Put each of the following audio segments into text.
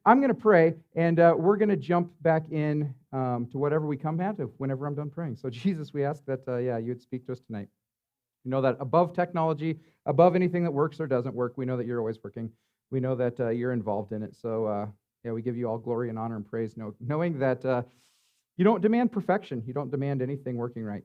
I'm going to pray, and we're going to jump back in to whatever we come at whenever I'm done praying. So, Jesus, we ask that, you would speak to us tonight. We know that above technology, above anything that works or doesn't work, we know that you're always working. We know that you're involved in it. So, we give you all glory and honor and praise, knowing that you don't demand perfection. You don't demand anything working right.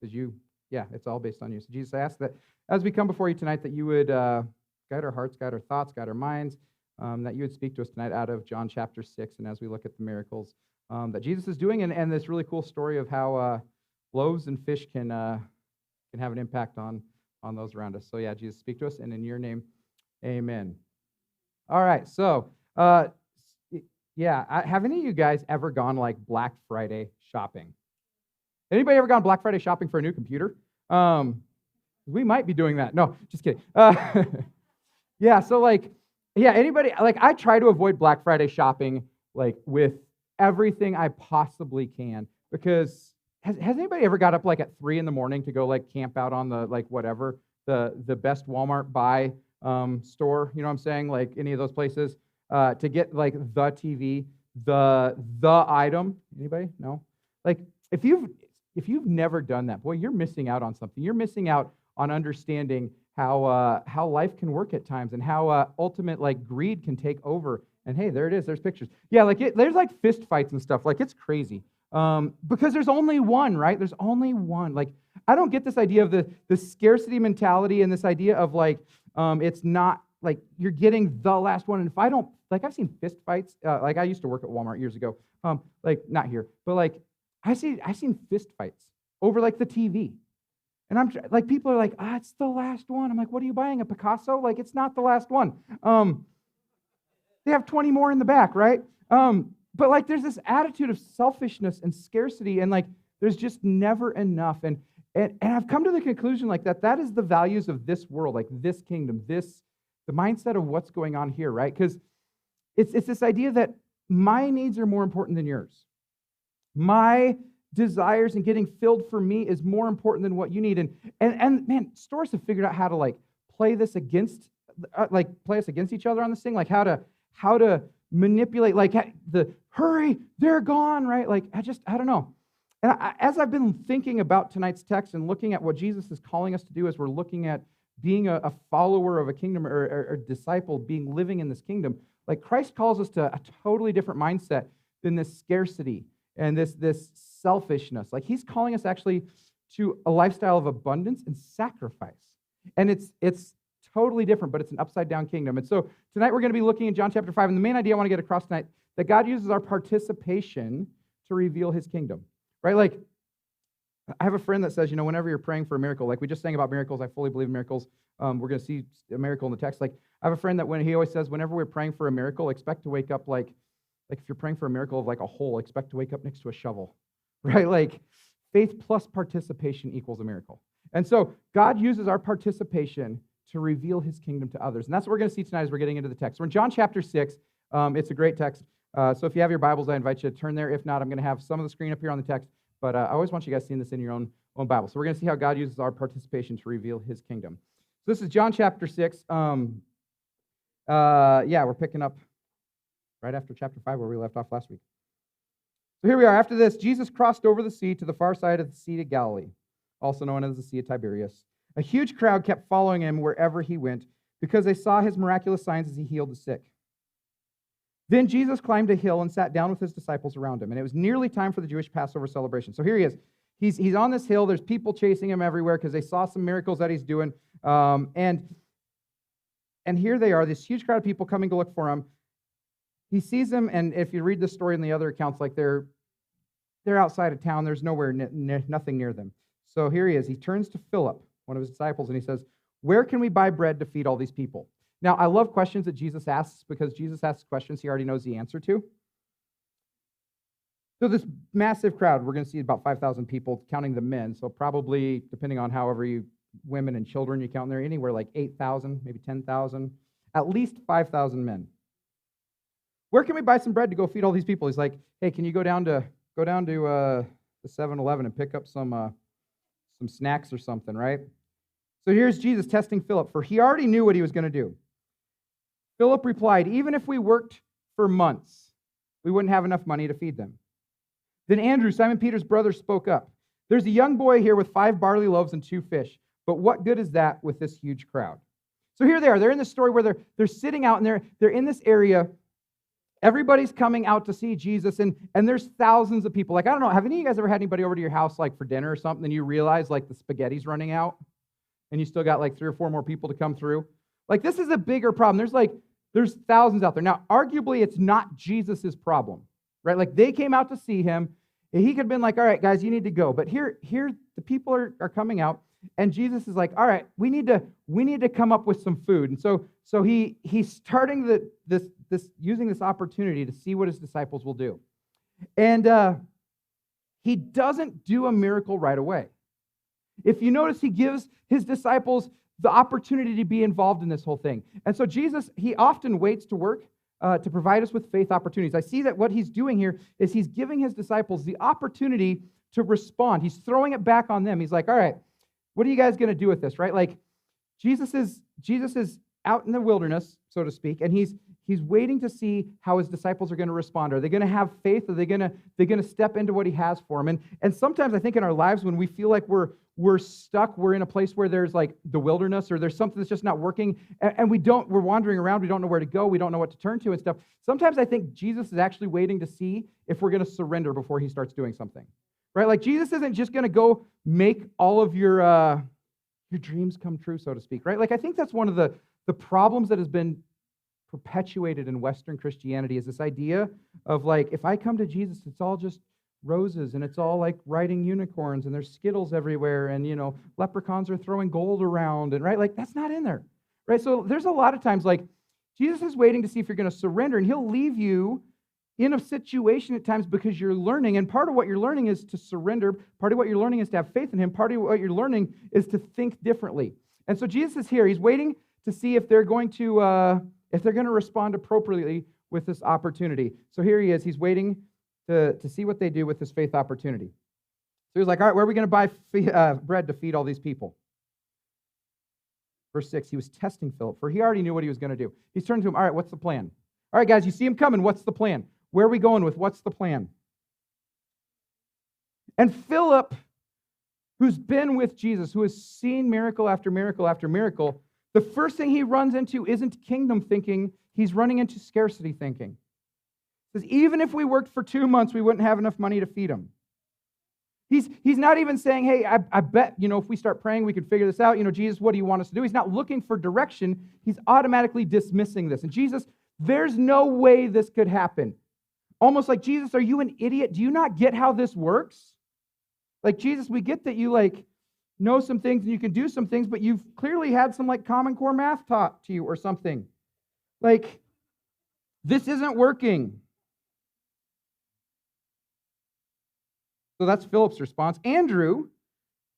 Because it's all based on you. So, Jesus, I ask that as we come before you tonight, that you would guide our hearts, guide our thoughts, guide our minds, that you would speak to us tonight out of John chapter 6, and as we look at the miracles that Jesus is doing, and this really cool story of how loaves and fish can have an impact on those around us. So, Jesus, speak to us, and in your name, amen. All right, so, have any of you guys ever gone, like, Black Friday shopping? Anybody ever gone Black Friday shopping for a new computer? We might be doing that. No, just kidding. Anybody, like, I try to avoid Black Friday shopping, like, with everything I possibly can, because has anybody ever got up, like, at 3 a.m. to go, like, camp out on the, like, whatever, the best Walmart buy store, you know what I'm saying, like, any of those places, to get, like, the TV, the item? Anybody? No? Like, if you've never done that, boy, you're missing out on something. You're missing out on understanding how life can work at times, and how ultimate, like, greed can take over. And hey, there it is. There's pictures. Yeah, like, there's, like, fist fights and stuff. Like, it's crazy. Because there's only one, right? There's only one. Like, I don't get this idea of the scarcity mentality, and this idea of, like, it's not, like, you're getting the last one. And if I don't, like, I've seen fist fights. Like, I used to work at Walmart years ago. Like, not here, but, like, I've seen fist fights over, like, the TV. And I'm like, people are like, it's the last one. I'm like, what are you buying, a Picasso? Like, it's not the last one. They have 20 more in the back, right? But, like, there's this attitude of selfishness and scarcity, and, like, there's just never enough. And I've come to the conclusion, like, that is the values of this world, like, this kingdom, the mindset of what's going on here, right? Because it's this idea that my needs are more important than yours. My desires and getting filled for me is more important than what you need. And man, stores have figured out how to, like, play this against, play us against each other on this thing, like how to manipulate, like, the hurry, they're gone, right? Like, I don't know. And as I've been thinking about tonight's text and looking at what Jesus is calling us to do as we're looking at being a follower of a kingdom, or a disciple, living in this kingdom, like, Christ calls us to a totally different mindset than this scarcity and this selfishness. Like, he's calling us actually to a lifestyle of abundance and sacrifice. And it's totally different, but it's an upside-down kingdom. And so tonight we're going to be looking at John chapter 5, and the main idea I want to get across tonight, that God uses our participation to reveal his kingdom, right? Like, I have a friend that says, whenever you're praying for a miracle, like we just sang about miracles, I fully believe in miracles. We're going to see a miracle in the text. Like, I have a friend that he always says, whenever we're praying for a miracle, expect to wake up like if you're praying for a miracle of, like, a hole, expect to wake up next to a shovel, right? Like, faith plus participation equals a miracle. And so God uses our participation to reveal his kingdom to others. And that's what we're going to see tonight as we're getting into the text. We're in John chapter 6. It's a great text. So if you have your Bibles, I invite you to turn there. If not, I'm going to have some of the screen up here on the text. But I always want you guys seeing this in your own Bible. So we're going to see how God uses our participation to reveal his kingdom. So this is John chapter 6. We're picking up right after chapter 5 where we left off last week. So here we are. After this, Jesus crossed over the sea to the far side of the Sea of Galilee, also known as the Sea of Tiberias. A huge crowd kept following him wherever he went, because they saw his miraculous signs as he healed the sick. Then Jesus climbed a hill and sat down with his disciples around him, and it was nearly time for the Jewish Passover celebration. So here he is. He's on this hill. There's people chasing him everywhere because they saw some miracles that he's doing. And here they are, this huge crowd of people coming to look for him. He sees them, and if you read the story in the other accounts, like, they're outside of town. There's nothing near them. So here he is. He turns to Philip, one of his disciples, and he says, "Where can we buy bread to feed all these people?" Now, I love questions that Jesus asks, because Jesus asks questions he already knows the answer to. So this massive crowd, we're going to see about 5,000 people, counting the men. So probably, depending on however you, women and children you count in there, anywhere like 8,000, maybe 10,000, at least 5,000 men. Where can we buy some bread to go feed all these people? He's like, hey, can you go down to the 7-Eleven and pick up some snacks or something, right? So here's Jesus testing Philip, for he already knew what he was going to do. Philip replied, even if we worked for months, we wouldn't have enough money to feed them. Then Andrew, Simon Peter's brother, spoke up. There's a young boy here with 5 barley loaves and 2 fish, but what good is that with this huge crowd? So here they are. They're in this story where they're sitting out, and they're in this area. Everybody's coming out to see Jesus, and there's thousands of people. Like, I don't know, have any of you guys ever had anybody over to your house, like, for dinner or something, and you realize, like, the spaghetti's running out, and you still got, like, 3 or 4 more people to come through? Like, this is a bigger problem. There's thousands out there. Now, arguably, it's not Jesus' problem, right? Like, they came out to see him. He could have been like, all right, guys, you need to go. But here the people are coming out, and Jesus is like, all right, we need to come up with some food. And so he's starting this using this opportunity to see what his disciples will do. And he doesn't do a miracle right away. If you notice, he gives his disciples the opportunity to be involved in this whole thing. And so Jesus, he often waits to work to provide us with faith opportunities. I see that what he's doing here is he's giving his disciples the opportunity to respond. He's throwing it back on them. He's like, all right, what are you guys going to do with this, right? Like, Jesus is out in the wilderness, so to speak, and he's waiting to see how his disciples are going to respond. Are they going to have faith? Are they going to step into what he has for them? And sometimes I think in our lives when we feel like we're stuck, we're in a place where there's like the wilderness, or there's something that's just not working, and we're wandering around, we don't know where to go, we don't know what to turn to and stuff. Sometimes I think Jesus is actually waiting to see if we're going to surrender before he starts doing something, right? Like, Jesus isn't just going to go make all of your dreams come true, so to speak, right? Like, I think that's one of the problems that has been perpetuated in Western Christianity, is this idea of, like, if I come to Jesus, it's all just roses, and it's all like riding unicorns, and there's Skittles everywhere, and, leprechauns are throwing gold around, and, right, like, that's not in there, right? So there's a lot of times, like, Jesus is waiting to see if you're going to surrender, and he'll leave you in a situation at times because you're learning, and part of what you're learning is to surrender, part of what you're learning is to have faith in him, part of what you're learning is to think differently. And so Jesus is here. He's waiting to see if they're going to respond appropriately with this opportunity. So here he is. He's waiting to see what they do with this faith opportunity. So he's like, all right, where are we going to buy bread to feed all these people? Verse 6, he was testing Philip, for he already knew what he was going to do. He's turned to him, all right, what's the plan? All right, guys, you see him coming. What's the plan? Where are we going with? What's the plan? And Philip, who's been with Jesus, who has seen miracle after miracle after miracle, the first thing he runs into isn't kingdom thinking. He's running into scarcity thinking. He says, even if we worked for 2 months, we wouldn't have enough money to feed them. He's not even saying, hey, I bet, if we start praying, we can figure this out. Jesus, what do you want us to do? He's not looking for direction. He's automatically dismissing this. And Jesus, there's no way this could happen. Almost like, Jesus, are you an idiot? Do you not get how this works? Like, Jesus, we get that you, like, know some things and you can do some things, but you've clearly had some, like, Common Core math taught to you or something. Like, this isn't working. So that's Philip's response. Andrew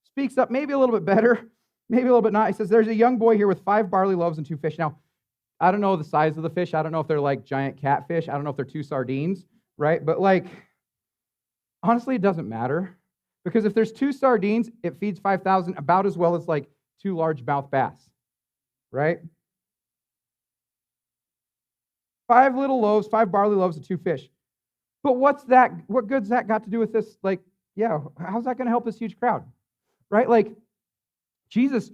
speaks up maybe a little bit better, maybe a little bit not. He says, there's a young boy here with 5 barley loaves and 2 fish. Now, I don't know the size of the fish. I don't know if they're like giant catfish. I don't know if they're 2 sardines, right? But, like, honestly, it doesn't matter. Because if there's 2 sardines, it feeds 5,000 about as well as, like, 2 largemouth bass, right? 5 little loaves, 5 barley loaves, and 2 fish. But what's that? What good's that got to do with this? Like, yeah, how's that going to help this huge crowd, right? Like, Jesus,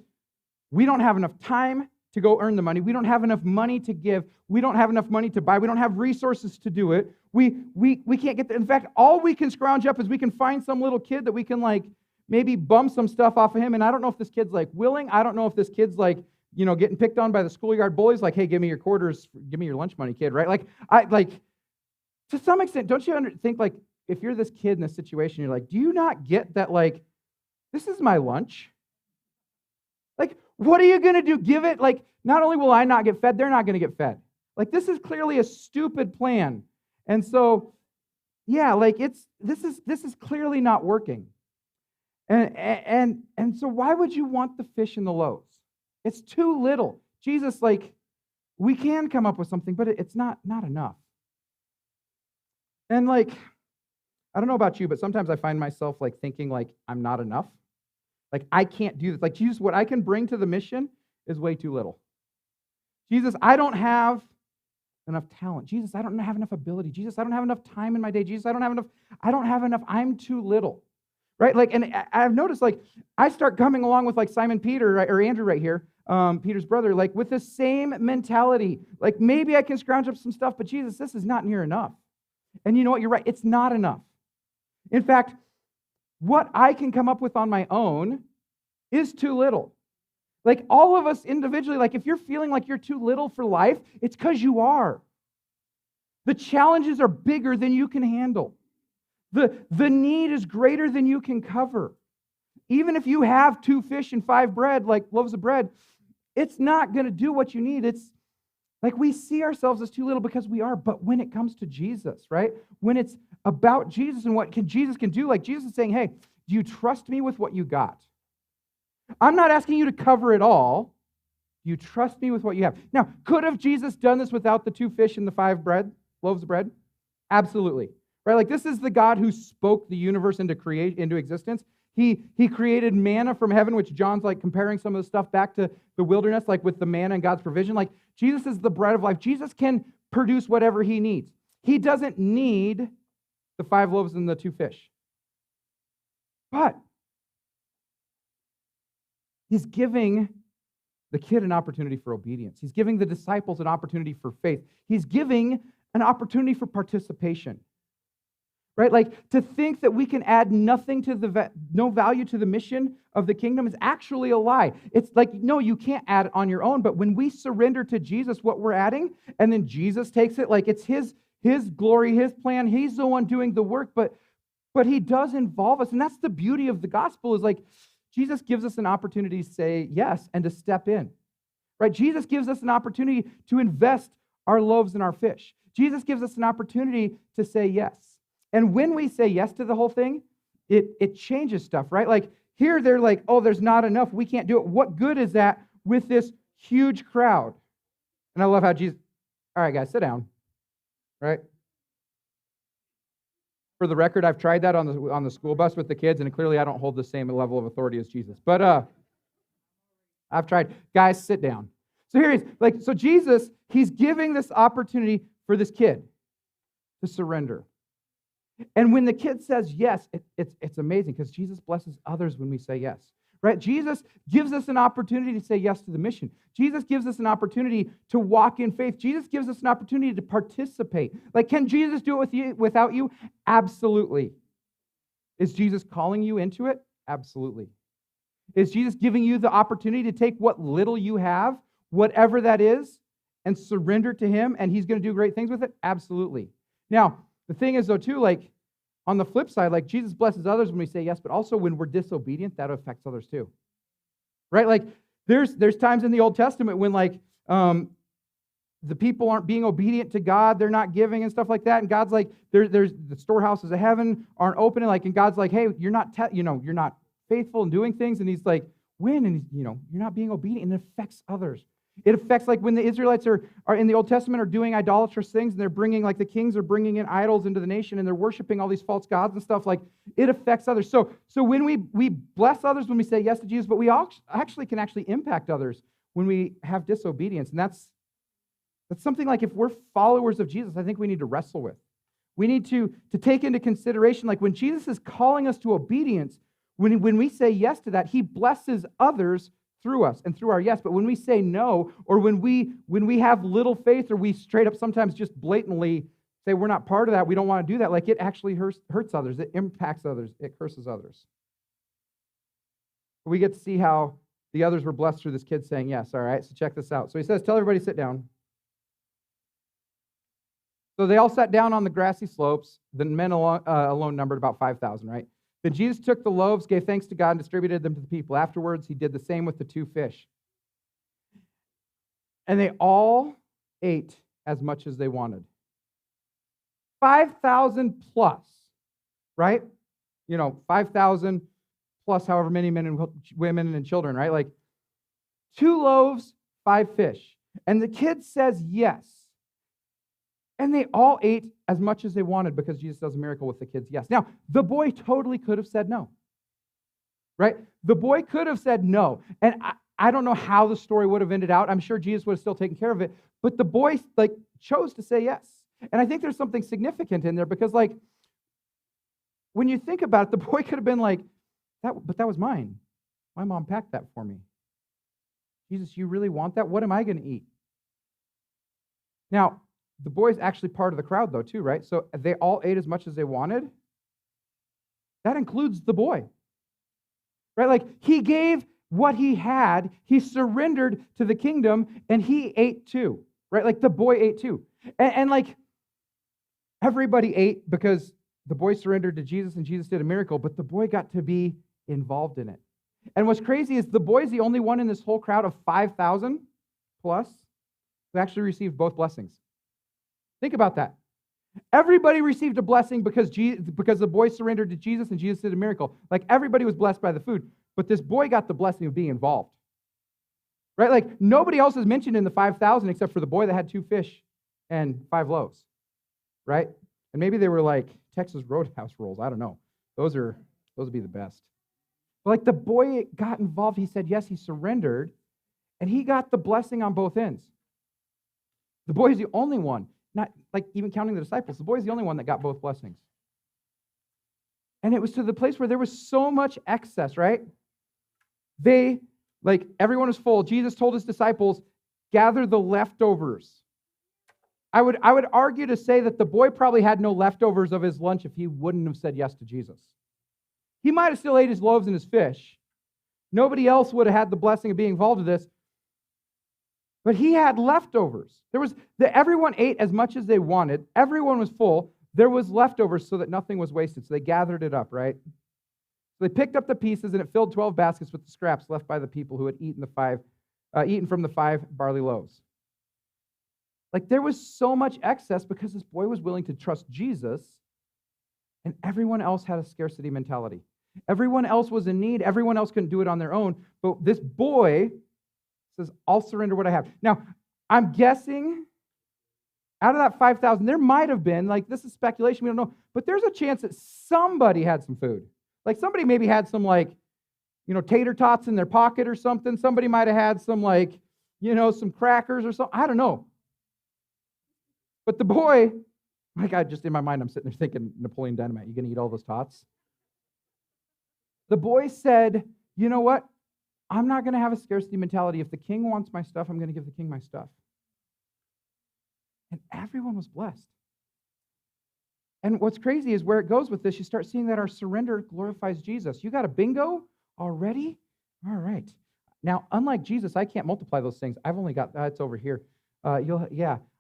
we don't have enough time to go earn the money. We don't have enough money to give. We don't have enough money to buy. We don't have resources to do it. We can't get there. In fact, all we can scrounge up is we can find some little kid that we can, like, maybe bum some stuff off of him. And I don't know if this kid's, like, willing. I don't know if this kid's, like, getting picked on by the schoolyard bullies. Like, hey, give me your quarters. Give me your lunch money, kid, right? Like, to some extent, don't you think, like, if you're this kid in this situation, you're like, do you not get that, like, this is my lunch? Like, what are you going to do? Give it, like, not only will I not get fed, they're not going to get fed. Like, this is clearly a stupid plan. And so, yeah, like, this is clearly not working. And so why would you want the fish and the loaves? It's too little. Jesus, like, we can come up with something, but it's not enough. And, like, I don't know about you, but sometimes I find myself, like, thinking, like, I'm not enough. Like, I can't do this. Like, Jesus, what I can bring to the mission is way too little. Jesus, I don't have enough talent. Jesus, I don't have enough ability. Jesus, I don't have enough time in my day. Jesus, I don't have enough. I'm too little. Right? Like, and I've noticed, like, I start coming along with like Simon Peter, right, or Andrew right here, Peter's brother, like with the same mentality. Like, maybe I can scrounge up some stuff, but Jesus, this is not near enough. And you know what? You're right. It's not enough. In fact, what I can come up with on my own is too little. Like, all of us individually, like, if you're feeling like you're too little for life, it's because you are. The challenges are bigger than you can handle. The need is greater than you can cover. Even if you have 2 fish and 5 bread, like loaves of bread, it's not going to do what you need. It's like we see ourselves as too little because we are. But when it comes to Jesus, right? When it's about Jesus and what Jesus can do, like Jesus is saying, hey, do you trust me with what you got? I'm not asking you to cover it all. Do you trust me with what you have? Now, could have Jesus done this without the 2 fish and the 5 loaves of bread? Absolutely. Right? Like, this is the God who spoke the universe into existence. He created manna from heaven, which John's like comparing some of the stuff back to the wilderness, like with the manna and God's provision. Like, Jesus is the bread of life. Jesus can produce whatever he needs. He doesn't need the 5 loaves and the 2 fish. But he's giving the kid an opportunity for obedience. He's giving the disciples an opportunity for faith. He's giving an opportunity for participation. Right? Like, to think that we can add nothing to no value to the mission of the kingdom is actually a lie. It's like, no, you can't add it on your own. But when we surrender to Jesus what we're adding, and then Jesus takes it, like it's his glory, his plan, he's the one doing the work, but he does involve us. And that's the beauty of the gospel, is like Jesus gives us an opportunity to say yes and to step in. Right? Jesus gives us an opportunity to invest our loaves and our fish. Jesus gives us an opportunity to say yes. And when we say yes to the whole thing, it changes stuff, right? Like, here they're like, oh, there's not enough. We can't do it. What good is that with this huge crowd? And I love how Jesus, all right, guys, sit down, right? For the record, I've tried that on the school bus with the kids, and clearly I don't hold the same level of authority as Jesus. But I've tried. Guys, sit down. So here he is. Like, so Jesus, he's giving this opportunity for this kid to surrender. And when the kid says yes, it's amazing, because Jesus blesses others when we say yes, right? Jesus gives us an opportunity to say yes to the mission. Jesus gives us an opportunity to walk in faith. Jesus gives us an opportunity to participate. Like, can Jesus do it without you? Absolutely. Is Jesus calling you into it? Absolutely. Is Jesus giving you the opportunity to take what little you have, whatever that is, and surrender to him, and he's going to do great things with it? Absolutely. Now, the thing is, though, too, like, on the flip side, like, Jesus blesses others when we say yes, but also when we're disobedient, that affects others too. Right? Like, there's times in the Old Testament when, like, the people aren't being obedient to God, they're not giving and stuff like that, and God's like, there's the storehouses of heaven aren't opening, like, and God's like, hey, you're not faithful in doing things, and he's like, when? And you're not being obedient, and it affects others. It affects, like, when the Israelites are in the Old Testament are doing idolatrous things, and they're bringing, like, the kings are bringing in idols into the nation, and they're worshiping all these false gods and stuff. Like, it affects others. So when we bless others when we say yes to Jesus, but we can impact others when we have disobedience. And that's something, like, if we're followers of Jesus, I think we need to wrestle with. We need to take into consideration, like, when Jesus is calling us to obedience, when we say yes to that, he blesses others through us and through our yes. But when we say no, or when we have little faith, or we straight up sometimes just blatantly say we're not part of that, we don't want to do that, like, it actually hurts others, it impacts others, it curses others. We get to see how the others were blessed through this kid saying yes. All right, so check this out. So he says, tell everybody to sit down. So they all sat down on the grassy slopes. The men alone numbered about 5,000, right? Then Jesus took the loaves, gave thanks to God, and distributed them to the people. Afterwards, he did the same with the 2 fish. And they all ate as much as they wanted. 5,000 plus, right? 5,000 plus however many men and women and children, right? Like, 2 loaves, 5 fish. And the kid says yes. And they all ate as much as they wanted, because Jesus does a miracle with the kids' yes. Now, the boy totally could have said no, right? The boy could have said no. And I don't know how the story would have ended out. I'm sure Jesus would have still taken care of it. But the boy chose to say yes. And I think there's something significant in there because when you think about it, the boy could have been like, but that was mine. My mom packed that for me. Jesus, you really want that? What am I going to eat? Now, the boy's actually part of the crowd, though, too, right? So they all ate as much as they wanted. That includes the boy, right? He gave what he had. He surrendered to the kingdom, and he ate too, right? The boy ate too. And everybody ate because the boy surrendered to Jesus, and Jesus did a miracle, but the boy got to be involved in it. And what's crazy is the boy's the only one in this whole crowd of 5,000 plus who actually received both blessings. Think about that. Everybody received a blessing because the boy surrendered to Jesus and Jesus did a miracle. Everybody was blessed by the food, but this boy got the blessing of being involved. Right? Nobody else is mentioned in the 5,000 except for the boy that had 2 fish and 5 loaves. Right? And maybe they were Texas Roadhouse rolls. I don't know. Those would be the best. But the boy got involved. He said yes, he surrendered, and he got the blessing on both ends. The boy is the only one, not even counting the disciples, the boy is the only one that got both blessings. And it was to the place where there was so much excess, right? Everyone was full. Jesus told his disciples, gather the leftovers. I would argue to say that the boy probably had no leftovers of his lunch if he wouldn't have said yes to Jesus. He might have still ate his loaves and his fish. Nobody else would have had the blessing of being involved with this. But he had leftovers. Everyone ate as much as they wanted. Everyone was full. There was leftovers so that nothing was wasted. So they gathered it up, right? So they picked up the pieces, and it filled 12 baskets with the scraps left by the people who had eaten from the 5 barley loaves. There was so much excess because this boy was willing to trust Jesus, and everyone else had a scarcity mentality. Everyone else was in need. Everyone else couldn't do it on their own. But this boy says, I'll surrender what I have. Now, I'm guessing out of that 5,000, there might have been, this is speculation, we don't know, but there's a chance that somebody had some food. Somebody maybe had some, tater tots in their pocket or something. Somebody might have had some, some crackers or something. I don't know. But the boy, just in my mind, I'm sitting there thinking, Napoleon Dynamite, you going to eat all those tots? The boy said, you know what? I'm not going to have a scarcity mentality. If the king wants my stuff, I'm going to give the king my stuff. And everyone was blessed. And what's crazy is where it goes with this, you start seeing that our surrender glorifies Jesus. You got a bingo already? All right. Now, unlike Jesus, I can't multiply those things. I've only got, it's over here. I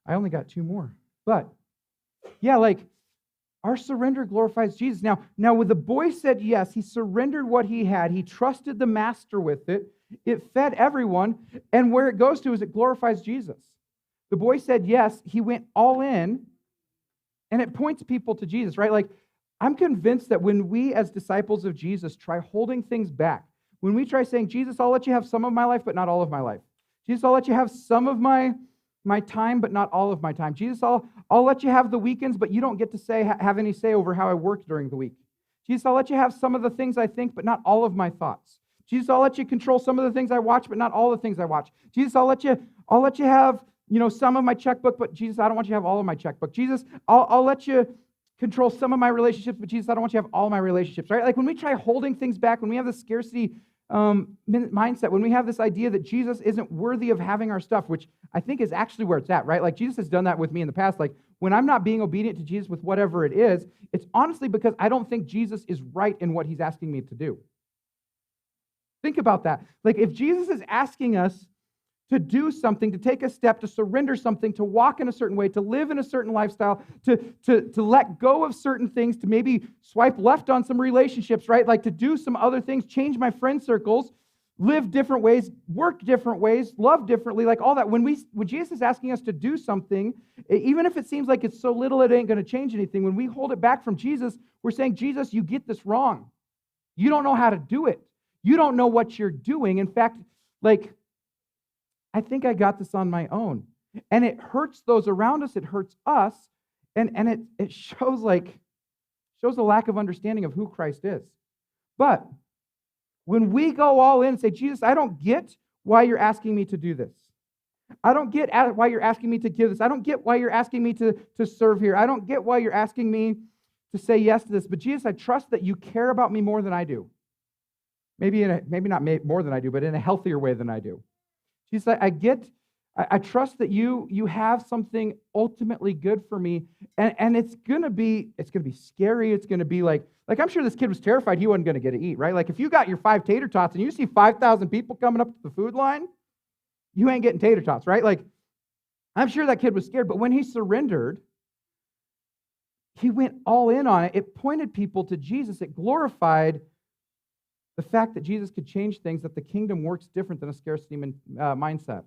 only got 2 more. But, our surrender glorifies Jesus. Now, when the boy said yes, he surrendered what he had. He trusted the master with it. It fed everyone. And where it goes to is it glorifies Jesus. The boy said yes. He went all in. And it points people to Jesus, right? I'm convinced that when we as disciples of Jesus try holding things back, when we try saying, Jesus, I'll let you have some of my life, but not all of my life. Jesus, I'll let you have some of my time, but not all of my time. Jesus, I'll let you have the weekends, but you don't get to have any say over how I work during the week. Jesus, I'll let you have some of the things I think, but not all of my thoughts. Jesus, I'll let you control some of the things I watch, but not all the things I watch. Jesus, I'll let you have, some of my checkbook, but Jesus, I don't want you to have all of my checkbook. Jesus, I'll let you control some of my relationships, but Jesus, I don't want you to have all my relationships, right? When we try holding things back, when we have this scarcity mindset, when we have this idea that Jesus isn't worthy of having our stuff, which I think is actually where it's at, right? Jesus has done that with me in the past. When I'm not being obedient to Jesus with whatever it is, it's honestly because I don't think Jesus is right in what he's asking me to do. Think about that. If Jesus is asking us to do something, to take a step, to surrender something, to walk in a certain way, to live in a certain lifestyle, to let go of certain things, to maybe swipe left on some relationships, right? To do some other things, change my friend circles, live different ways, work different ways, love differently, all that. When Jesus is asking us to do something, even if it seems like it's so little it ain't going to change anything, when we hold it back from Jesus, we're saying, Jesus, you get this wrong. You don't know how to do it. You don't know what you're doing. In fact, I think I got this on my own. And it hurts those around us. It hurts us. And it shows a lack of understanding of who Christ is. But when we go all in and say, Jesus, I don't get why you're asking me to do this. I don't get why you're asking me to give this. I don't get why you're asking me to serve here. I don't get why you're asking me to say yes to this. But Jesus, I trust that you care about me more than I do. Maybe not more than I do, but in a healthier way than I do. Jesus, I trust that you have something ultimately good for me, and it's gonna be scary. It's gonna be like I'm sure this kid was terrified he wasn't gonna get to eat, right? Like if you got your 5 tater tots and you see 5,000 people coming up to the food line, you ain't getting tater tots, right? Like I'm sure that kid was scared, but when he surrendered, he went all in on it. It pointed people to Jesus. It glorified the fact that Jesus could change things, that the kingdom works different than a scarcity mindset.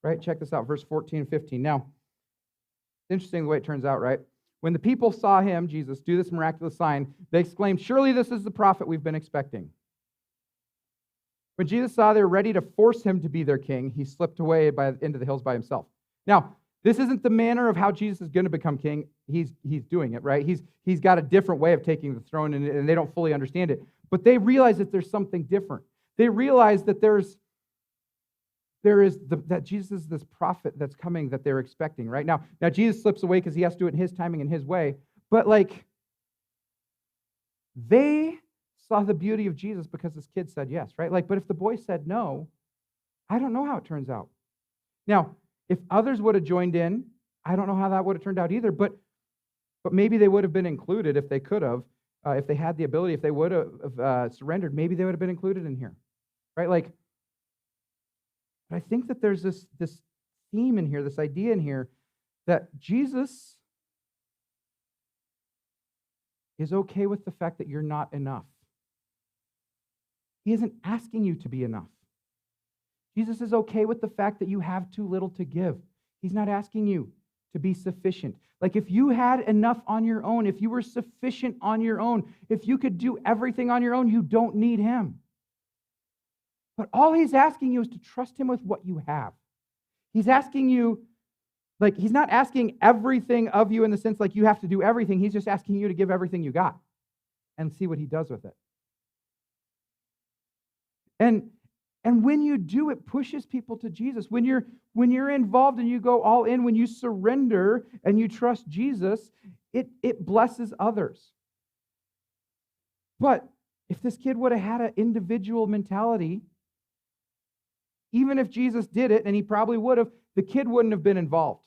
Right? Check this out, verse 14 and 15. Now, it's interesting the way it turns out, right? When the people saw him, Jesus, do this miraculous sign, they exclaimed, surely this is the prophet we've been expecting. When Jesus saw they were ready to force him to be their king, he slipped away into the hills by himself. Now, this isn't the manner of how Jesus is going to become king. He's doing it, right? He's got a different way of taking the throne, and they don't fully understand it. But they realize that there's something different. They realize that that Jesus is this prophet that's coming that they're expecting, right? Now Jesus slips away because he has to do it in his timing and his way. But they saw the beauty of Jesus because this kid said yes, right? But if the boy said no, I don't know how it turns out. Now, if others would have joined in, I don't know how that would have turned out either, but maybe they would have been included if they could have, if they had the ability, if they would have surrendered, maybe they would have been included in here, right? But I think that there's this theme in here, this idea in here, that Jesus is okay with the fact that you're not enough. He isn't asking you to be enough. Jesus is okay with the fact that you have too little to give. He's not asking you to be sufficient. Like if you had enough on your own, if you were sufficient on your own, if you could do everything on your own, you don't need him. But all he's asking you is to trust him with what you have. He's asking you, he's not asking everything of you in the sense like you have to do everything. He's just asking you to give everything you got and see what he does with it. And when you do, it pushes people to Jesus. When you're involved and you go all in, when you surrender and you trust Jesus, it blesses others. But if this kid would have had an individual mentality, even if Jesus did it, and he probably would have, the kid wouldn't have been involved.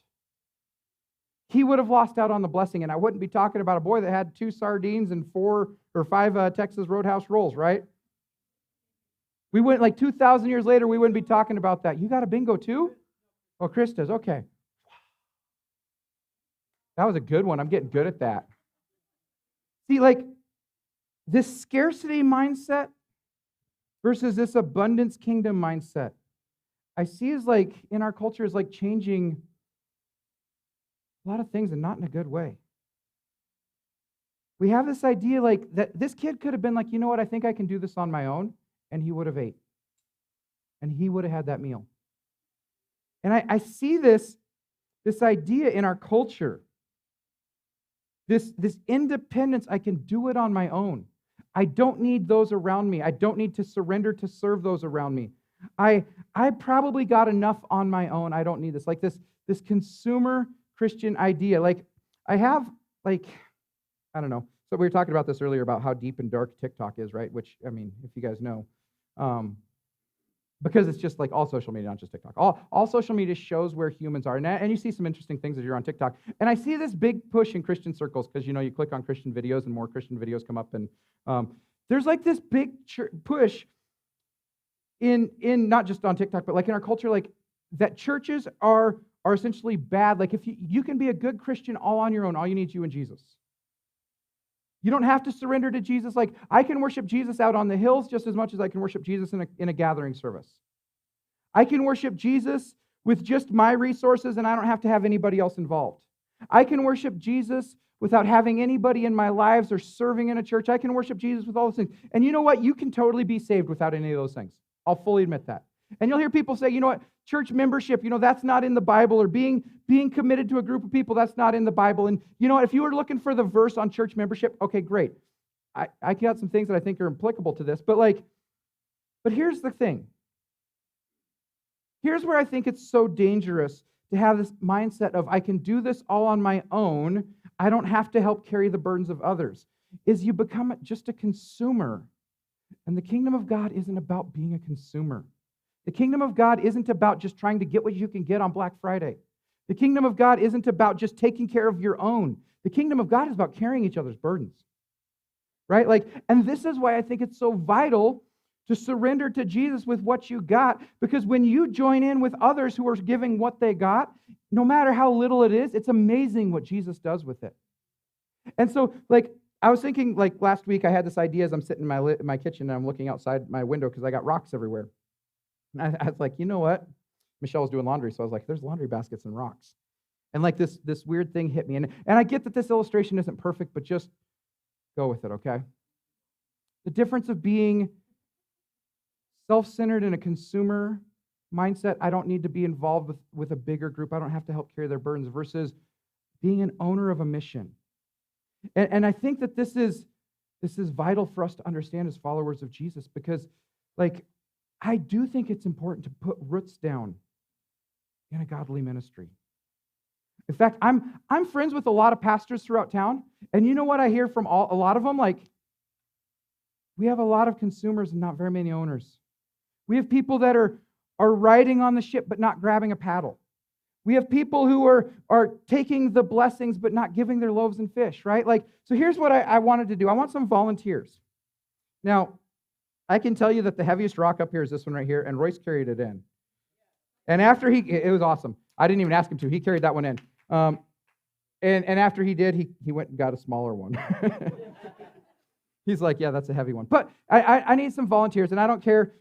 He would have lost out on the blessing, and I wouldn't be talking about a boy that had 2 sardines and 4 or 5 Texas Roadhouse rolls, right? We wouldn't, 2,000 years later, we wouldn't be talking about that. You got a bingo too? Oh, Chris does. Okay. That was a good one. I'm getting good at that. See, this scarcity mindset versus this abundance kingdom mindset, I see is in our culture is changing a lot of things and not in a good way. We have this idea that this kid could have been you know what, I think I can do this on my own, and he would have ate. And he would have had that meal. And I see this idea in our culture, this independence, I can do it on my own. I don't need those around me. I don't need to surrender to serve those around me. I probably got enough on my own. I don't need this. This consumer Christian idea. I have, I don't know. So we were talking about this earlier about how deep and dark TikTok is, right? Which, I mean, if you guys know, because it's just all social media, not just TikTok. All social media shows where humans are. And you see some interesting things as you're on TikTok. And I see this big push in Christian circles because, you click on Christian videos and more Christian videos come up. And there's this big push in not just on TikTok, but in our culture, that churches are essentially bad. If you can be a good Christian all on your own, all you need is you and Jesus. You don't have to surrender to Jesus. I can worship Jesus out on the hills just as much as I can worship Jesus in a gathering service. I can worship Jesus with just my resources, and I don't have to have anybody else involved. I can worship Jesus without having anybody in my lives or serving in a church. I can worship Jesus with all those things. And you know what? You can totally be saved without any of those things. I'll fully admit that. And you'll hear people say, you know what, church membership, that's not in the Bible, or being committed to a group of people, that's not in the Bible. And you know what, if you were looking for the verse on church membership, okay, great. I got some things that I think are applicable to this, but here's the thing. Here's where I think it's so dangerous to have this mindset of I can do this all on my own. I don't have to help carry the burdens of others. Is you become just a consumer. And the kingdom of God isn't about being a consumer. The kingdom of God isn't about just trying to get what you can get on Black Friday. The kingdom of God isn't about just taking care of your own. The kingdom of God is about carrying each other's burdens. Right? And this is why I think it's so vital to surrender to Jesus with what you got, because when you join in with others who are giving what they got, no matter how little it is, it's amazing what Jesus does with it. And so, I was thinking, last week, I had this idea as I'm sitting in my kitchen and I'm looking outside my window because I got rocks everywhere. And I was like, you know what? Michelle was doing laundry, so I was like, there's laundry baskets and rocks. And this weird thing hit me. And I get that this illustration isn't perfect, but just go with it, okay? The difference of being self-centered and a consumer mindset, I don't need to be involved with a bigger group. I don't have to help carry their burdens, versus being an owner of a mission. And I think that this is vital for us to understand as followers of Jesus, because I do think it's important to put roots down in a godly ministry. In fact, I'm friends with a lot of pastors throughout town, and you know what I hear from a lot of them? We have a lot of consumers and not very many owners. We have people that are riding on the ship but not grabbing a paddle. We have people who are taking the blessings but not giving their loaves and fish, right? So here's what I wanted to do. I want some volunteers. Now, I can tell you that the heaviest rock up here is this one right here, and Royce carried it in. And after it was awesome. I didn't even ask him to. He carried that one in. And after he did, he went and got a smaller one. He's like, yeah, that's a heavy one. But I need some volunteers, and I don't care,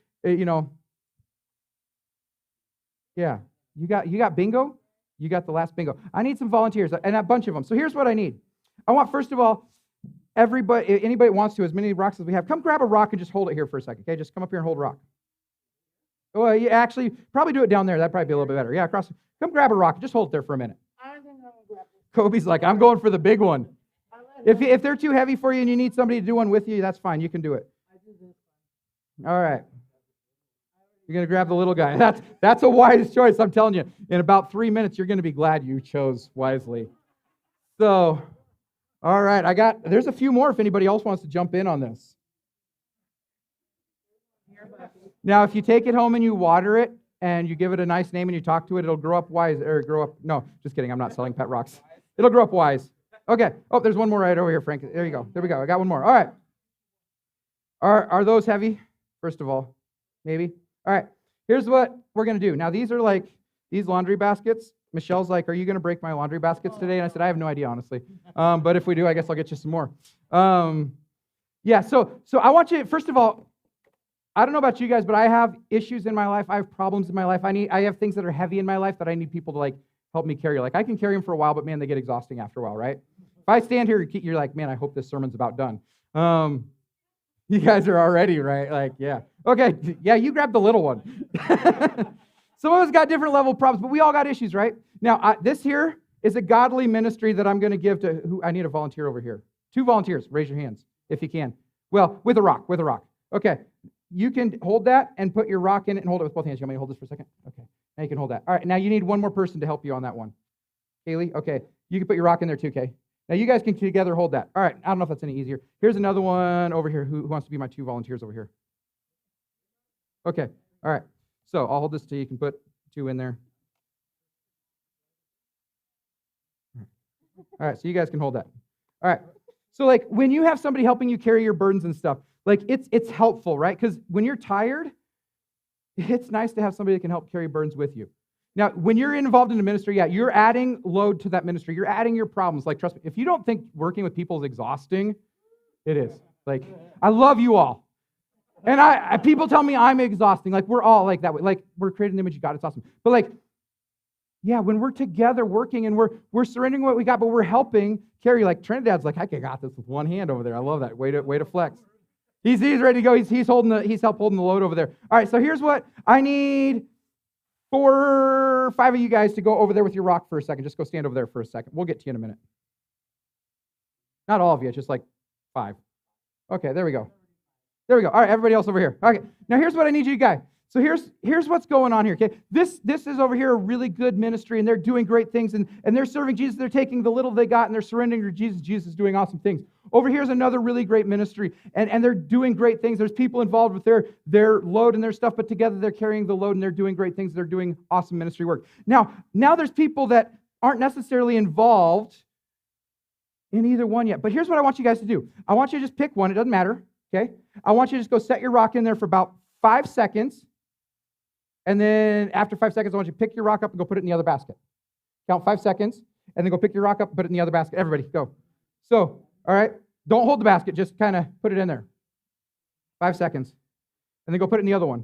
Yeah, you got bingo? You got the last bingo. I need some volunteers, and a bunch of them. So here's what I need. I want, first of all, anybody that wants to, as many rocks as we have, come grab a rock and just hold it here for a second, okay? Just come up here and hold a rock. Oh, yeah, actually, probably do it down there. That'd probably be a little bit better. Yeah, come grab a rock. Just hold it there for a minute. Kobe's like, I'm going for the big one. If they're too heavy for you and you need somebody to do one with you, that's fine. You can do it. All right. You're going to grab the little guy. That's a wise choice, I'm telling you. In about 3 minutes, you're going to be glad you chose wisely. So, all right. There's a few more if anybody else wants to jump in on this. Now, if you take it home and you water it and you give it a nice name and you talk to it, it'll grow up wise, no, just kidding. I'm not selling pet rocks. It'll grow up wise. Okay. Oh, there's one more right over here, Frank. There you go. There we go. I got one more. All right. Are those heavy? First of all, maybe. All right. Here's what we're going to do. Now, these are these laundry baskets. Michelle's like, are you going to break my laundry baskets today? And I said, I have no idea, honestly. But if we do, I guess I'll get you some more. Yeah, so I want you, first of all, I don't know about you guys, but I have issues in my life. I have problems in my life. I have things that are heavy in my life that I need people to help me carry. I can carry them for a while, but man, they get exhausting after a while, right? If I stand here, you're like, man, I hope this sermon's about done. You guys are already, right? Yeah. Okay, yeah, you grab the little one. Some of us got different level problems, but we all got issues, right? Now, this here is a godly ministry that I'm going to give to who I need a volunteer over here. 2 volunteers, raise your hands if you can. Well, with a rock. Okay, you can hold that and put your rock in it and hold it with both hands. You want me to hold this for a second? Okay, now you can hold that. All right, now you need one more person to help you on that one. Kaylee, okay, you can put your rock in there too, Kay. Now you guys can together hold that. All right, I don't know if that's any easier. Here's another one over here. Who wants to be my 2 volunteers over here? Okay, all right. So I'll hold this till you can put 2 in there. All right, so you guys can hold that. All right. So when you have somebody helping you carry your burdens and stuff, it's helpful, right? Because when you're tired, it's nice to have somebody that can help carry burdens with you. Now, when you're involved in a ministry, yeah, you're adding load to that ministry. You're adding your problems. Trust me, if you don't think working with people is exhausting, it is. I love you all. And people tell me I'm exhausting. We're all like that way. We're creating the image of God. It's awesome. But yeah, when we're together working and we're surrendering what we got, but we're helping carry. Trinidad's I got this with one hand over there. I love that. Way to flex. He's ready to go. He's helped holding the load over there. All right, so here's what I need. 4 or 5 of you guys to go over there with your rock for a second. Just go stand over there for a second. We'll get to you in a minute. Not all of you, just 5. Okay, there we go. There we go. All right, everybody else over here. Okay, now here's what I need you guys So here's what's going on here, okay? This is over here a really good ministry, and they're doing great things, and they're serving Jesus. They're taking the little they got, and they're surrendering to Jesus. Jesus is doing awesome things. Over here's another really great ministry, and they're doing great things. There's people involved with their load and their stuff, but together they're carrying the load, and they're doing great things. They're doing awesome ministry work. Now there's people that aren't necessarily involved in either one yet. But here's what I want you guys to do. I want you to just pick one. It doesn't matter, okay? I want you to just go set your rock in there for about 5 seconds. And then after 5 seconds, I want you to pick your rock up and go put it in the other basket. Count 5 seconds, and then go pick your rock up and put it in the other basket. Everybody, go. So, all right, don't hold the basket. Just kind of put it in there. 5 seconds. And then go put it in the other one.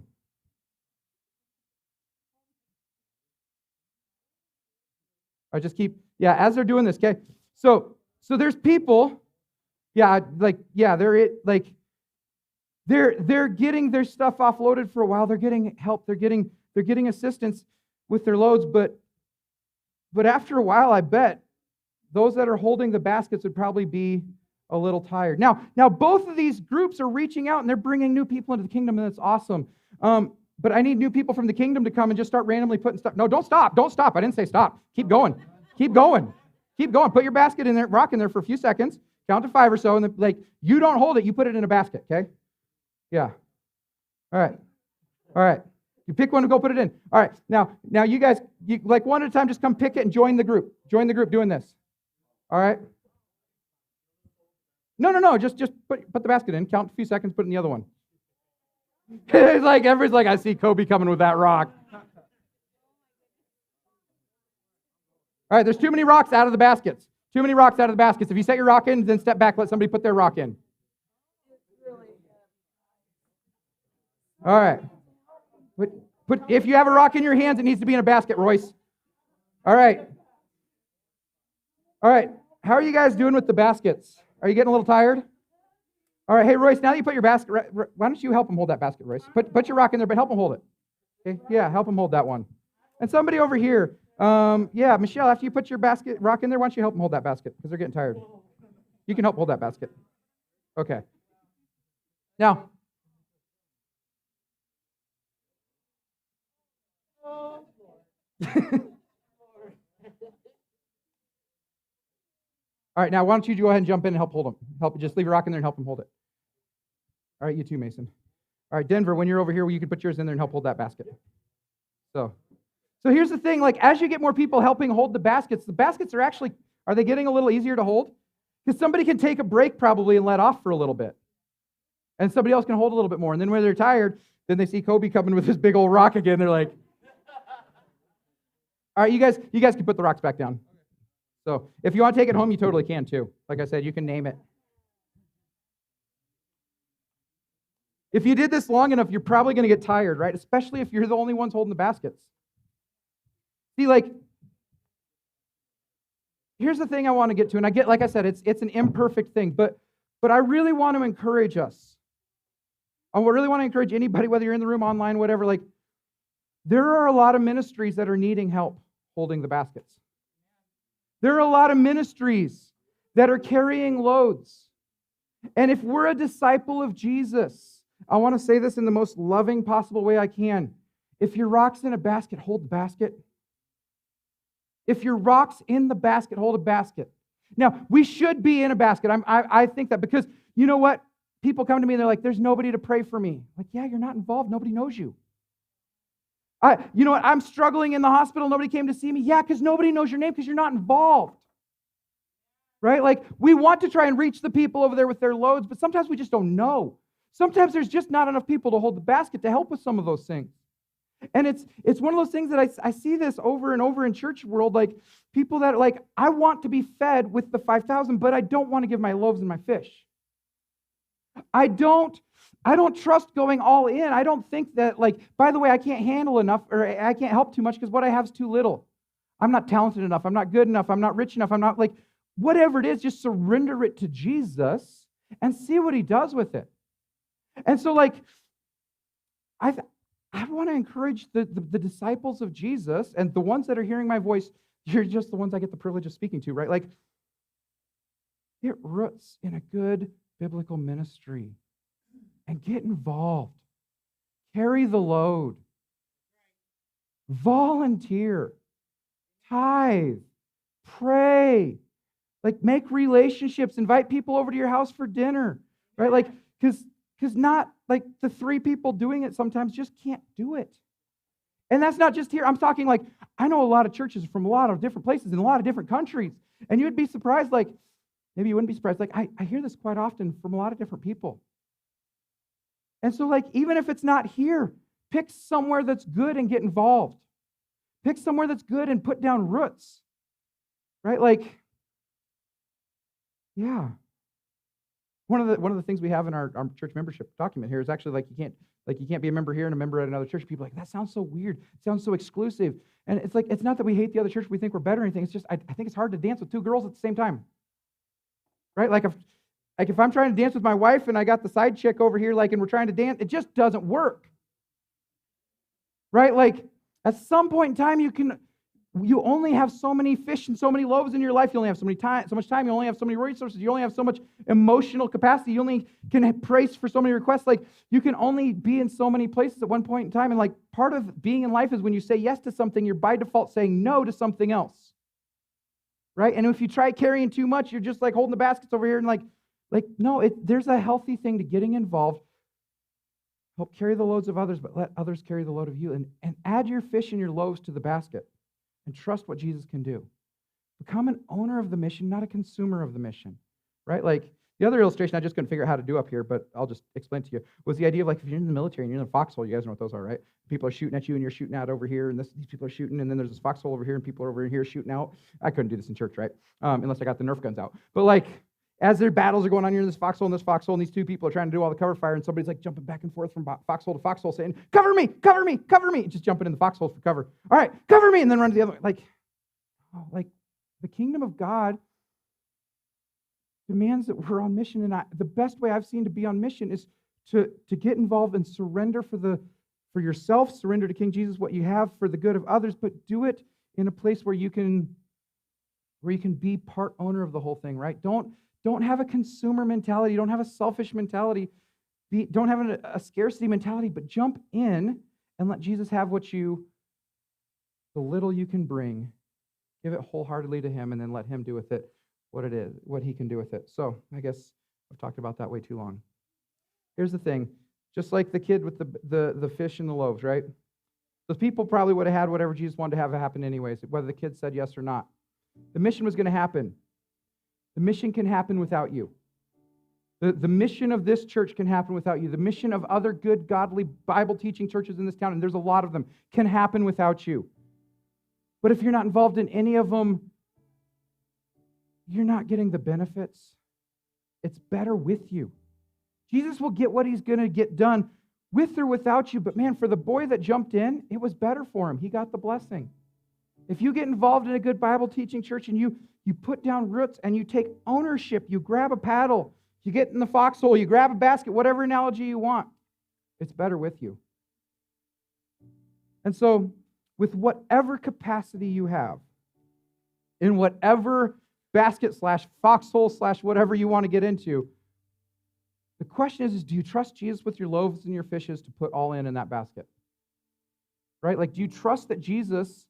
All right, just keep, as they're doing this, okay? So there's people, they're getting their stuff offloaded for a while. They're getting help. They're getting assistance with their loads. But after a while, I bet those that are holding the baskets would probably be a little tired. Now both of these groups are reaching out and they're bringing new people into the kingdom, and that's awesome. But I need new people from the kingdom to come and just start randomly putting stuff. No, don't stop. Don't stop. I didn't say stop. Keep going. Keep going. Keep going. Put your basket in there, rock in there for a few seconds. Count to 5 or so, and then, you don't hold it. You put it in a basket, okay? Yeah. All right. You pick one and go put it in. All right. Now you guys, one at a time, just come pick it and join the group. Join the group doing this. All right. No. Just put the basket in. Count a few seconds. Put it in the other one. It's everybody's like, I see Kobe coming with that rock. All right. There's too many rocks out of the baskets. Too many rocks out of the baskets. If you set your rock in, then step back. Let somebody put their rock in. All right. Put if you have a rock in your hands, it needs to be in a basket, Royce. All right. How are you guys doing with the baskets? Are you getting a little tired? All right. Hey, Royce, now that you put your basket, why don't you help him hold that basket, Royce? Put your rock in there, but help him hold it. Okay. Yeah, help him hold that one. And somebody over here, Michelle, after you put your rock in there, why don't you help them hold that basket? Because they're getting tired. You can help hold that basket. Okay. Now, all right, now why don't you go ahead and jump in and help hold them? Just leave your rock in there and help them hold it. All right, you too, Mason. All right, Denver, when you're over here, you can put yours in there and help hold that basket. So here's the thing, as you get more people helping hold the baskets are they getting a little easier to hold? Because somebody can take a break probably and let off for a little bit. And somebody else can hold a little bit more. And then when they're tired, then they see Kobe coming with his big old rock again. They're like, all right, you guys can put the rocks back down. So if you want to take it home, you totally can too. Like I said, you can name it. If you did this long enough, you're probably going to get tired, right? Especially if you're the only ones holding the baskets. See, here's the thing I want to get to, and like I said, it's an imperfect thing, but I really want to encourage us. I really want to encourage anybody, whether you're in the room, online, whatever, there are a lot of ministries that are needing help holding the baskets. There are a lot of ministries that are carrying loads. And if we're a disciple of Jesus, I want to say this in the most loving possible way I can. If your rock's in a basket, hold the basket. If your rock's in the basket, hold a basket. Now, we should be in a basket. I think that because, you know what? People come to me and they're like, there's nobody to pray for me. Like, yeah, you're not involved. Nobody knows you. You know what? I'm struggling in the hospital. Nobody came to see me. Yeah, because nobody knows your name because you're not involved. Right? We want to try and reach the people over there with their loads, but sometimes we just don't know. Sometimes there's just not enough people to hold the basket to help with some of those things. And it's one of those things that I see this over and over in church world, people that I want to be fed with the 5,000, but I don't want to give my loaves and my fish. I don't trust going all in. I don't think that, by the way, I can't handle enough or I can't help too much because what I have is too little. I'm not talented enough. I'm not good enough. I'm not rich enough. I'm not whatever it is, just surrender it to Jesus and see what he does with it. And so I want to encourage the disciples of Jesus and the ones that are hearing my voice. You're just the ones I get the privilege of speaking to, right? Get roots in a good biblical ministry and get involved. Carry the load. Volunteer. Tithe. Pray. Like, make relationships. Invite people over to your house for dinner. Right? Like, because not like the 3 people doing it sometimes just can't do it. And that's not just here. I'm talking like, I know a lot of churches from a lot of different places in a lot of different countries. And you'd be surprised, like, maybe you wouldn't be surprised. Like, I hear this quite often from a lot of different people. And so, like, even if it's not here, pick somewhere that's good and get involved. Pick somewhere that's good and put down roots. Right? Like, yeah. One of the things we have in our church membership document here is actually like you can't be a member here and a member at another church. People are like, that sounds so weird. It sounds so exclusive. And it's like, it's not that we hate the other church, we think we're better or anything. It's just I think it's hard to dance with 2 girls at the same time. Right? Like if I'm trying to dance with my wife and I got the side chick over here, like, and we're trying to dance, it just doesn't work. Right? Like, at some point in time, you only have so many fish and so many loaves in your life. You only have so much time. You only have so many resources. You only have so much emotional capacity. You only can pray for so many requests. Like, you can only be in so many places at one point in time. And like, part of being in life is when you say yes to something, you're by default saying no to something else. Right? And if you try carrying too much, you're just like holding the baskets over here and like no, there's a healthy thing to getting involved. Help carry the loads of others, but let others carry the load of you. And add your fish and your loaves to the basket. And trust what Jesus can do. Become an owner of the mission, not a consumer of the mission, right? Like, the other illustration I just couldn't figure out how to do up here, but I'll just explain to you, was the idea of like, if you're in the military and you're in a foxhole, you guys know what those are, right? People are shooting at you and you're shooting out over here, and these people are shooting, and then there's this foxhole over here and people are over here shooting out. I couldn't do this in church, right? Unless I got the Nerf guns out. But like, as their battles are going on, you're in this foxhole, and these 2 people are trying to do all the cover fire, and somebody's like jumping back and forth from foxhole to foxhole saying, cover me, cover me, cover me, just jumping in the foxholes for cover. All right, cover me, and then run to the other one. Like, the kingdom of God demands that we're on mission, and the best way I've seen to be on mission is to get involved and surrender for yourself, surrender to King Jesus what you have for the good of others, but do it in a place where you can be part owner of the whole thing, right? Don't have a consumer mentality, don't have a selfish mentality, don't have a scarcity mentality, but jump in and let Jesus have the little you can bring. Give it wholeheartedly to him, and then let him do with it what he can do with it. So I guess I've talked about that way too long. Here's the thing. Just like the kid with the fish and the loaves, right? Those people probably would have had whatever Jesus wanted to have happen anyways, whether the kid said yes or not. The mission was going to happen. The mission can happen without you. The mission of this church can happen without you. The mission of other good, godly, Bible-teaching churches in this town, and there's a lot of them, can happen without you. But if you're not involved in any of them, you're not getting the benefits. It's better with you. Jesus will get what he's going to get done with or without you. But man, for the boy that jumped in, it was better for him. He got the blessing. If you get involved in a good Bible-teaching church and you put down roots and you take ownership, you grab a paddle, you get in the foxhole, you grab a basket, whatever analogy you want, it's better with you. And so, with whatever capacity you have, in whatever basket / foxhole / whatever you want to get into, the question is do you trust Jesus with your loaves and your fishes to put all in that basket? Right? Like, do you trust that Jesus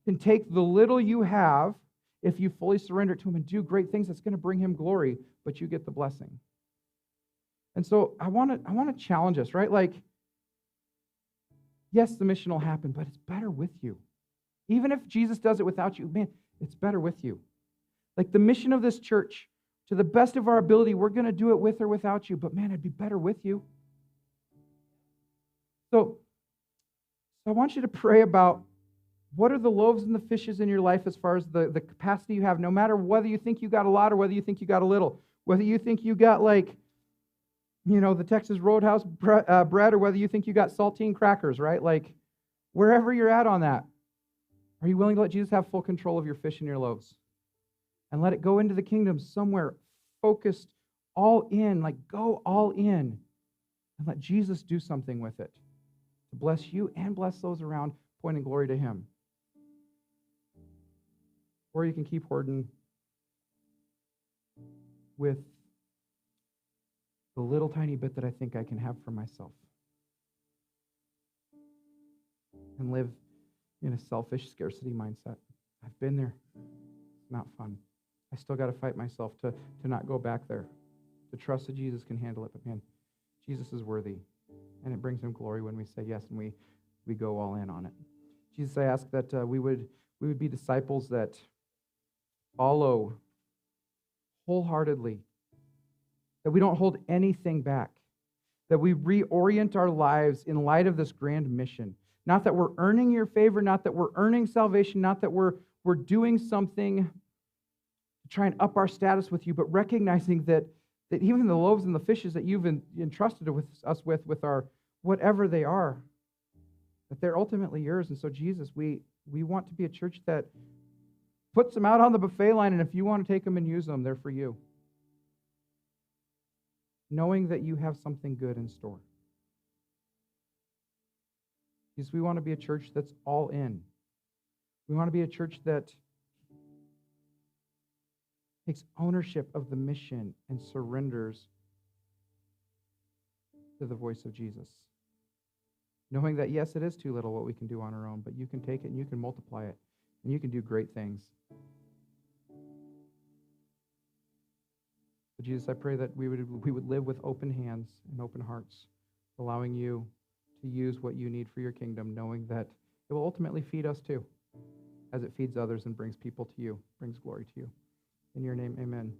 can take the little you have, if you fully surrender to him, and do great things that's going to bring him glory, but you get the blessing? And so I want to challenge us, right? Like, yes, the mission will happen, but it's better with you. Even if Jesus does it without you, man, it's better with you. Like, the mission of this church, to the best of our ability, we're going to do it with or without you, but man, it'd be better with you. So I want you to pray about what are the loaves and the fishes in your life as far as the capacity you have, no matter whether you think you got a lot or whether you think you got a little, whether you think you got the Texas Roadhouse bread, or whether you think you got saltine crackers, right? Like, wherever you're at on that, are you willing to let Jesus have full control of your fish and your loaves? And let it go into the kingdom somewhere focused, all in, like go all in, and let Jesus do something with it to bless you and bless those around, pointing glory to him. Or you can keep hoarding with the little tiny bit that I think I can have for myself, and live in a selfish scarcity mindset. I've been there. It's not fun. I still got to fight myself to not go back there, to trust that Jesus can handle it. But man, Jesus is worthy, and it brings him glory when we say yes and we go all in on it. Jesus, I ask that we would be disciples that follow wholeheartedly, that we don't hold anything back, that we reorient our lives in light of this grand mission. Not that we're earning your favor, not that we're earning salvation, not that we're doing something to try and up our status with you, but recognizing that even the loaves and the fishes that you've entrusted us with our whatever they are, that they're ultimately yours. And so, Jesus, we want to be a church that puts them out on the buffet line, and if you want to take them and use them, they're for you. Knowing that you have something good in store. Jesus, we want to be a church that's all in. We want to be a church that takes ownership of the mission and surrenders to the voice of Jesus. Knowing that, yes, it is too little what we can do on our own, but you can take it and you can multiply it, and you can do great things. But Jesus, I pray that we would live with open hands and open hearts, allowing you to use what you need for your kingdom, knowing that it will ultimately feed us too, as it feeds others and brings people to you, brings glory to you. In your name, amen.